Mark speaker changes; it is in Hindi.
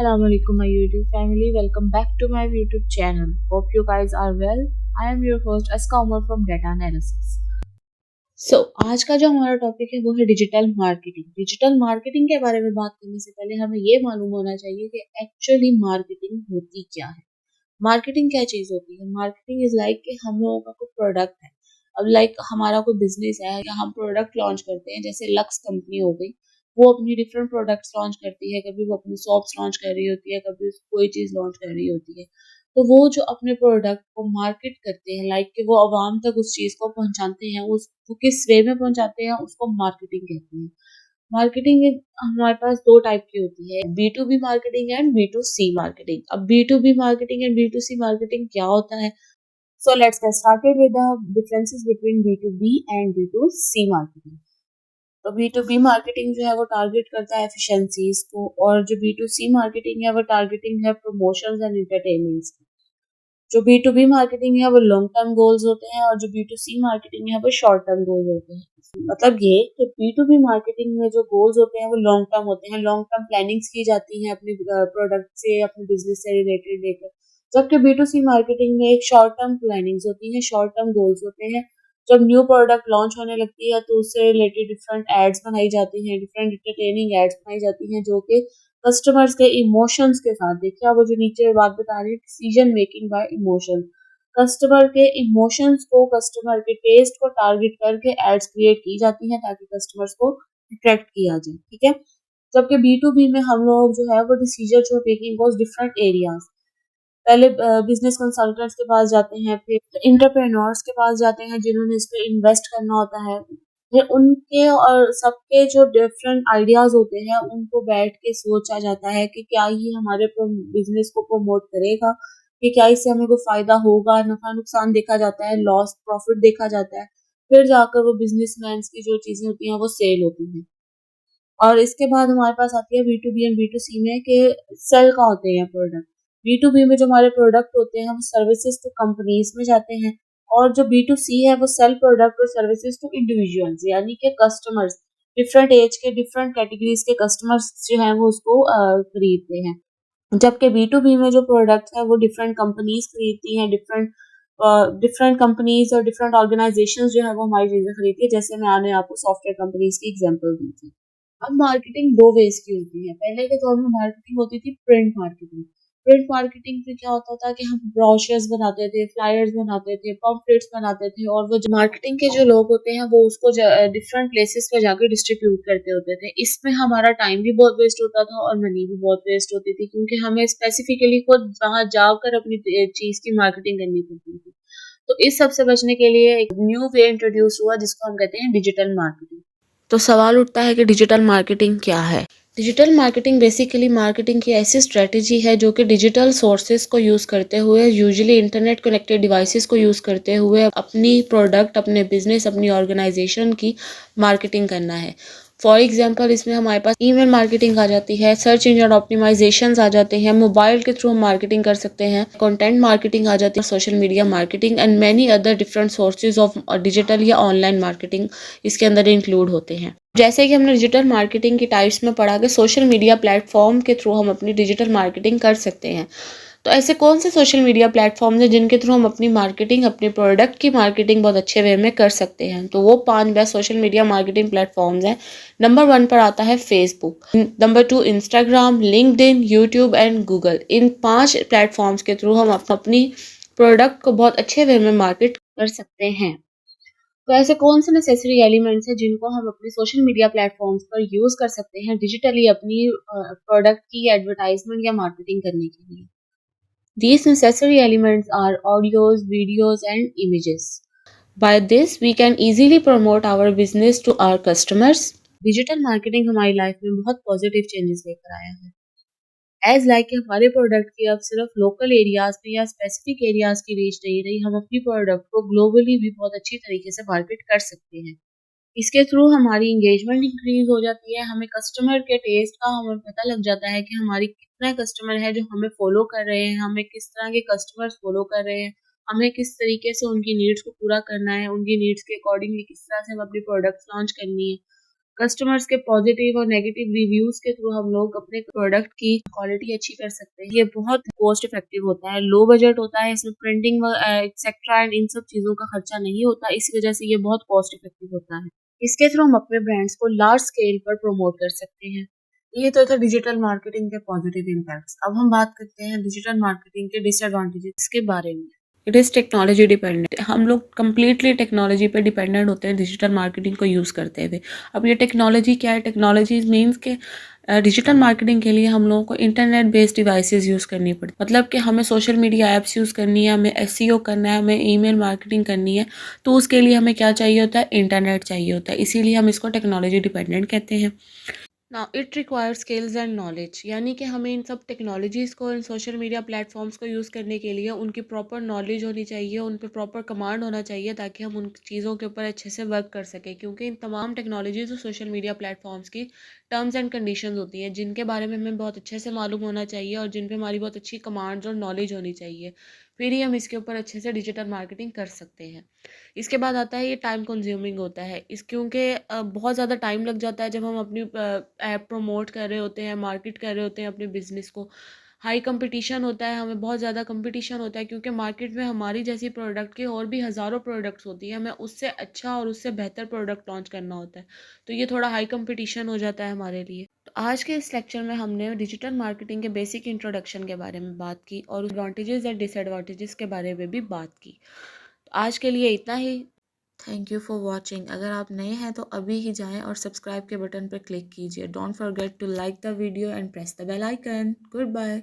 Speaker 1: Assalamualaikum my YouTube family. Welcome back to my YouTube channel. Hope you guys are well. I am your host Aska Umar from Data Analysis. आज का जो हमारा टॉपिक है वो है डिजिटल मार्केटिंग। डिजिटल मार्केटिंग के बारे में बात करने से पहले हमें ये मालूम होना चाहिए कि एक्चुअली मार्केटिंग होती क्या है। मार्केटिंग क्या चीज होती है? मार्केटिंग इज लाइक कि हम लोगों का कोई प्रोडक्ट है। अब लाइक हमारा कोई बिजनेस है या हम प्रोडक्ट लॉन्च करते हैं, जैसे लक्स कंपनी हो गई, वो अपनी डिफरेंट प्रोडक्ट्स लॉन्च करती है। कभी वो अपनी सॉप्स लॉन्च कर रही होती है, कभी कोई चीज लॉन्च कर रही होती है। तो वो जो अपने प्रोडक्ट को मार्केट करते हैं, लाइक कि वो आवाम तक उस चीज को पहुंचाते हैं, उसको किस वे में पहुंचाते हैं, उसको मार्केटिंग कहते हैं। मार्केटिंग हमारे पास दो टाइप की होती है, B2B marketing and B2C marketing. अब B2B marketing and B2C marketing क्या होता है? So let's get started with the differences between B2B and B2C marketing. तो B2B मार्केटिंग जो है वो टारगेट करता है एफिशिएंसीज को, और जो B2C मार्केटिंग है वो टारगेटिंग है प्रमोशंस एंड एंटरटेनमेंट्स की। जो B2B मार्केटिंग है वो लॉन्ग टर्म गोल्स होते हैं, और जो B2C मार्केटिंग है वो शॉर्ट टर्म गोल्स होते हैं। मतलब ये कि B2B मार्केटिंग में जो गोल्स होते हैं वो लॉन्ग टर्म होते हैं, लॉन्ग टर्म प्लानिंग्स की जाती हैं अपने प्रोडक्ट से, अपने बिजनेस से रिलेटेड लेकर। जबकि B2C मार्केटिंग में एक शॉर्ट टर्म प्लानिंग्स होती हैं, शॉर्ट टर्म गोल्स होते हैं। जब न्यू प्रोडक्ट लॉन्च होने लगती है तो उससे रिलेटेड डिफरेंट एड्स बनाई जाती हैं, डिफरेंट एंटरटेनिंग एड्स बनाई जाती हैं, जो कि कस्टमर्स के इमोशंस के साथ, देखिए आप वो जो नीचे बात बता रही है, decision making bye emotion, customer के इमोशंस को, कस्टमर के टेस्ट को टारगेट करके एड्स क्रिएट की जाती हैं ताकि कस्टमर्स को अट्रैक्ट किया जाए। ठीक है। जबकि B2B में हम लोग जो है वो डिसीजन मेकिंग को डिफरेंट एरियाज, पहले बिजनेस कंसल्टेंट्स के पास जाते हैं, फिर इंटरप्रेन्योर्स के पास जाते हैं जिन्होंने इस पे इन्वेस्ट करना होता है, फिर उनके और सबके जो डिफरेंट आइडियाज होते हैं उनको बैठ के सोचा जाता है कि क्या ये हमारे बिजनेस को प्रमोट करेगा, कि क्या इससे हमें कोई फायदा होगा, नफा नुकसान देखा जाता है, लॉस प्रॉफिट देखा जाता है। फिर जाकर वो बिजनेसमैन की जो चीजें होती हैं वो सेल होती हैं। और इसके बाद हमारे पास आती है B2B एंड B2C में कि सेल का होते हैं प्रोडक्ट। B2B में जो हमारे प्रोडक्ट होते हैं वो सर्विसेज टू कंपनीज में जाते हैं, और जो B2C है वो सेल प्रोडक्ट और सर्विसेज टू इंडिविजुअल्स, यानी कि कस्टमर्स, डिफरेंट एज के, डिफरेंट कैटेगरीज के कस्टमर्स जो हैं वो उसको खरीदते हैं। जबकि B2B में जो प्रोडक्ट है वो डिफरेंट कंपनीज खरीदती हैं, डिफरेंट कंपनीज और डिफरेंट ऑर्गेनाइजेशंस जो है वो हमारी चीजें खरीदती है। जैसे मैंने आपको सॉफ्टवेयर कंपनीज की एग्जांपल दी थी। अब मार्केटिंग दो वेज की होती है। पहले के दौर में मार्केटिंग होती थी प्रिंट मार्केटिंग। प्रिंट मार्केटिंग में क्या होता था कि हम ब्रोशर्स बनाते थे, फ्लायर्स बनाते थे, पम्फलेट्स बनाते थे, और वो जो मार्केटिंग के जो लोग होते हैं वो उसको डिफरेंट प्लेसेस पे जाकर डिस्ट्रीब्यूट करते होते थे। इसमें हमारा टाइम भी बहुत वेस्ट होता था और मनी भी बहुत वेस्ट होती थी, क्योंकि हमें स्पेसिफिकली खुद वहां जाकर अपनी चीज की मार्केटिंग करनी पड़ती थी। तो इस सब से बचने के लिए एक न्यू वे इंट्रोड्यूस हुआ जिसको हम कहते हैं डिजिटल मार्केटिंग। तो सवाल उठता है कि डिजिटल मार्केटिंग क्या है? डिजिटल मार्केटिंग बेसिकली मार्केटिंग की ऐसी स्ट्रेटजी है जो कि डिजिटल सोर्सेज को यूज़ करते हुए, यूजुअली इंटरनेट कनेक्टेड डिवाइसेस को यूज़ करते हुए अपनी प्रोडक्ट, अपने बिजनेस, अपनी ऑर्गेनाइजेशन की मार्केटिंग करना है। फॉर एग्जाम्पल इसमें हमारे पास ईमेल मार्केटिंग आ जाती है, सर्च इंजन ऑप्टिमाइजेशन आ जाते हैं, मोबाइल के थ्रू हम मार्केटिंग कर सकते हैं, कंटेंट मार्केटिंग आ जाती है, social media marketing and many other different sources of digital या ऑनलाइन मार्केटिंग इसके अंदर इंक्लूड होते हैं। जैसे कि हमने डिजिटल मार्केटिंग की टाइप्स में पढ़ा कि सोशल मीडिया प्लेटफॉर्म के थ्रू हम अपनी डिजिटल मार्केटिंग कर सकते हैं। तो ऐसे कौन से सोशल मीडिया प्लेटफॉर्म्स हैं जिनके थ्रू हम अपनी मार्केटिंग, अपने प्रोडक्ट की मार्केटिंग बहुत अच्छे वे में कर सकते हैं? तो वो 5 best social media marketing platforms हैं। नंबर 1 पर आता है Facebook, number 2 Instagram, LinkedIn, YouTube and Google. In 5 platforms के थ्रू हम अपनी प्रोडक्ट को बहुत अच्छे वे में मार्केट कर सकते हैं। तो ऐसे कौन से नेसेसरी एलिमेंट्स हैं जिनको हम अपने सोशल मीडिया प्लेटफॉर्म्स पर यूज कर सकते हैं डिजिटली अपनी प्रोडक्ट की एडवर्टाइजमेंट या मार्केटिंग करने के लिए? These necessary elements are audios, videos, and images. By this, we can easily promote our business to our customers. Digital marketing हमारी लाइफ में बहुत पॉजिटिव चेंजेस लेकर आया है। एज लाइक हमारे प्रोडक्ट की अब सिर्फ लोकल एरियाज में या स्पेसिफिक एरियाज की रीच नहीं रही, हम अपनी प्रोडक्ट को ग्लोबली भी बहुत अच्छी तरीके से मार्केट कर सकते हैं। इसके थ्रू हमारी इंगेजमेंट इंक्रीज हो जाती है, हमें कस्टमर के टेस्ट का हमें पता लग जाता है कि हमारी कितने कस्टमर है जो हमें फॉलो कर रहे हैं, हमें किस तरह के कस्टमर्स फॉलो कर रहे हैं, हमें किस तरीके से उनकी नीड्स को पूरा करना है, उनकी नीड्स के अकॉर्डिंगली किस तरह से हम अपनी प्रोडक्ट्स लॉन्च करनी है। कस्टमर्स के पॉजिटिव और नेगेटिव रिव्यूज के थ्रू हम लोग अपने प्रोडक्ट की क्वालिटी अच्छी कर सकते हैं। ये बहुत कॉस्ट इफेक्टिव होता है, लो बजट होता है, इसमें प्रिंटिंग एक्सेट्रा एंड इन सब चीजों का खर्चा नहीं होता, इस वजह से ये बहुत कॉस्ट इफेक्टिव होता है। इसके थ्रू हम अपने ब्रांड्स को लार्ज स्केल पर प्रमोट कर सकते हैं। ये तो था डिजिटल मार्केटिंग के पॉजिटिव इम्पैक्ट्स। अब हम बात करते हैं डिजिटल मार्केटिंग के डिसएडवांटेजेस के बारे में। It is technology dependent. हम लोग कम्प्लीटली टेक्नोलॉजी पे डिपेंडेंट होते हैं डिजिटल मार्केटिंग को यूज़ करते हुए। अब ये टेक्नोलॉजी क्या है? टेक्नोलॉजी मीन्स के डिजिटल मार्केटिंग के लिए हम लोगों को इंटरनेट बेस्ड डिवाइसेस यूज़ करनी पड़ती, मतलब कि हमें सोशल मीडिया ऐप्स यूज़ करनी है, हमें एसईओ करना है, हमें ईमेल मार्केटिंग करनी है, तो उसके लिए हमें क्या चाहिए होता है? इंटरनेट चाहिए होता है। इसीलिए हम इसको टेक्नोलॉजी डिपेंडेंट कहते हैं। Now it requires skills and knowledge, यानी कि हमें इन सब टेक्नोलॉजीज़ को, इन सोशल मीडिया प्लेटफॉर्म्स को यूज़ करने के लिए उनकी प्रॉपर नॉलेज होनी चाहिए, उन पे प्रॉपर कमांड होना चाहिए, ताकि हम उन चीज़ों के ऊपर अच्छे से वर्क कर सकें। क्योंकि इन तमाम टेक्नोलॉजीज़ और सोशल मीडिया प्लेटफॉर्म्स की टर्म्स एंड कंडीशंस होती हैं, जिनके बारे में हमें बहुत अच्छे से मालूम होना चाहिए और जिन पे हमारी बहुत अच्छी कमांड्स और नॉलेज होनी चाहिए। फिर ही हम इसके ऊपर अच्छे से डिजिटल मार्केटिंग कर सकते हैं। इसके बाद आता है ये टाइम कंज्यूमिंग होता है इस, क्योंकि बहुत ज़्यादा टाइम लग जाता है जब हम अपनी ऐप प्रमोट कर रहे होते हैं, मार्केट कर रहे होते हैं अपने बिज़नेस को। हाई कंपटीशन होता है, हमें बहुत ज़्यादा कंपटीशन होता है, क्योंकि मार्केट में हमारी जैसी प्रोडक्ट के और भी हज़ारों प्रोडक्ट्स होती हैं, हमें उससे अच्छा और उससे बेहतर प्रोडक्ट लॉन्च करना होता है। तो ये थोड़ा हाई कंपटीशन हो जाता है हमारे लिए। तो आज के इस लेक्चर में हमने डिजिटल मार्केटिंग के बेसिक इंट्रोडक्शन के बारे में बात की और एडवांटेजेस एंड डिसएडवांटेजेस के बारे में भी बात की। तो आज के लिए इतना ही। Thank you for watching. अगर आप नए हैं तो अभी ही जाएं और सब्सक्राइब के बटन पर क्लिक कीजिए। Don't forget to like the video and press the bell icon. Good bye.